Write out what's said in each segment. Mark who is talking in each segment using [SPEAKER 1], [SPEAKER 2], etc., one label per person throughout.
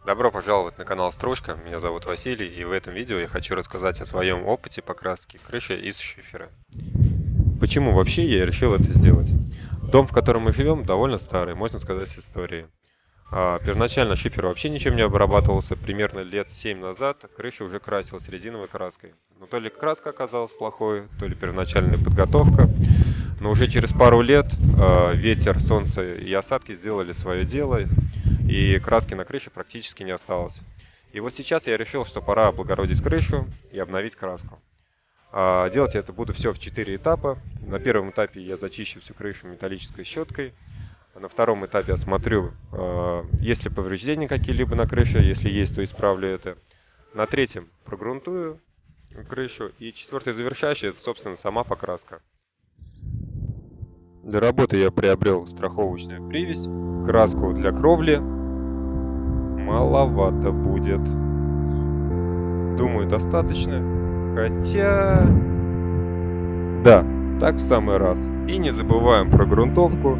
[SPEAKER 1] Добро пожаловать на канал Стружка, меня зовут Василий, и в этом видео я хочу рассказать о своем опыте покраски крыши из шифера. Почему вообще я решил это сделать? Дом, в котором мы живем, довольно старый, можно сказать, с историей. Первоначально шифер вообще ничем не обрабатывался, примерно лет 7 назад крыша уже красилась резиновой краской. Но то ли краска оказалась плохой, то ли первоначальная подготовка. Но уже через пару лет ветер, солнце и осадки сделали свое дело, и краски на крыше практически не осталось. И вот сейчас я решил, что пора облагородить крышу и обновить краску. Делать я это буду все в 4 этапа. На первом этапе я зачищу всю крышу металлической щеткой. На втором этапе осмотрю, есть ли повреждения какие-либо на крыше. Если есть, то исправлю это. На третьем прогрунтую крышу. И четвертый завершающий, это, собственно, сама покраска. Для работы я приобрел страховочную привязь, краску для кровли. Маловато будет. Думаю, достаточно. Хотя... Да, так в самый раз. И не забываем про грунтовку.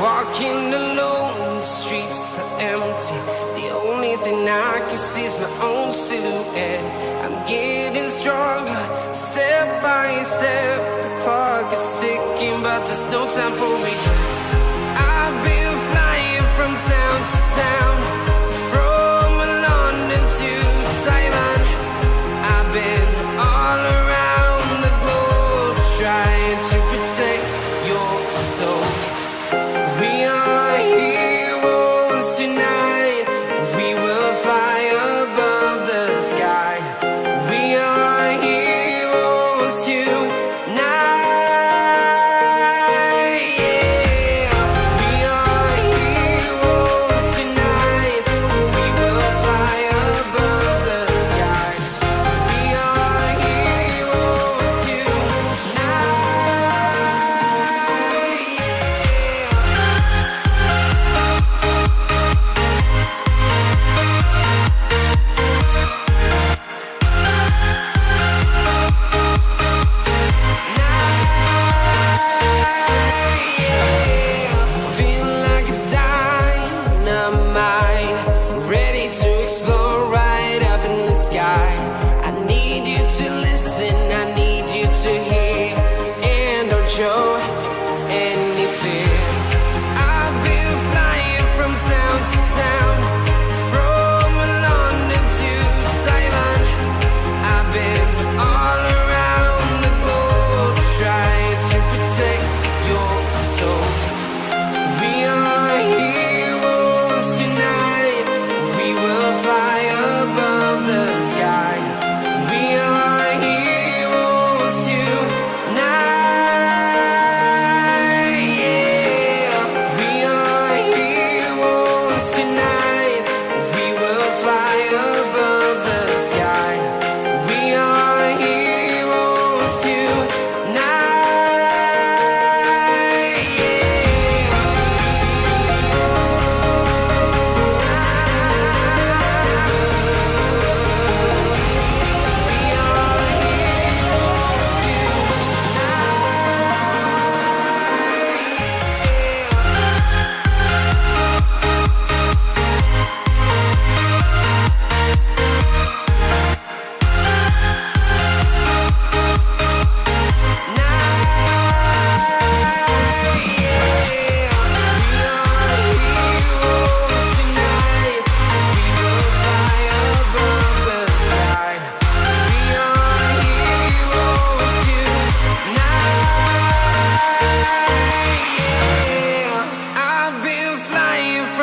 [SPEAKER 2] Walking alone, the streets are empty. The only thing I can see is my own silhouette. I'm getting stronger, step by step. The clock is ticking, but there's no time for regrets. I've been flying from town to town, from London to Taiwan. I've been all around the globe, trying to protect your soul. We are heroes tonight. We will fly above the sky. We are heroes tonight. Yeah. We are heroes tonight.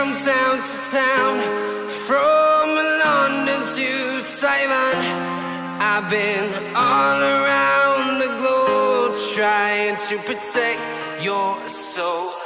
[SPEAKER 2] from town to town, from London to Taiwan. I've been all around the globe trying to protect your soul.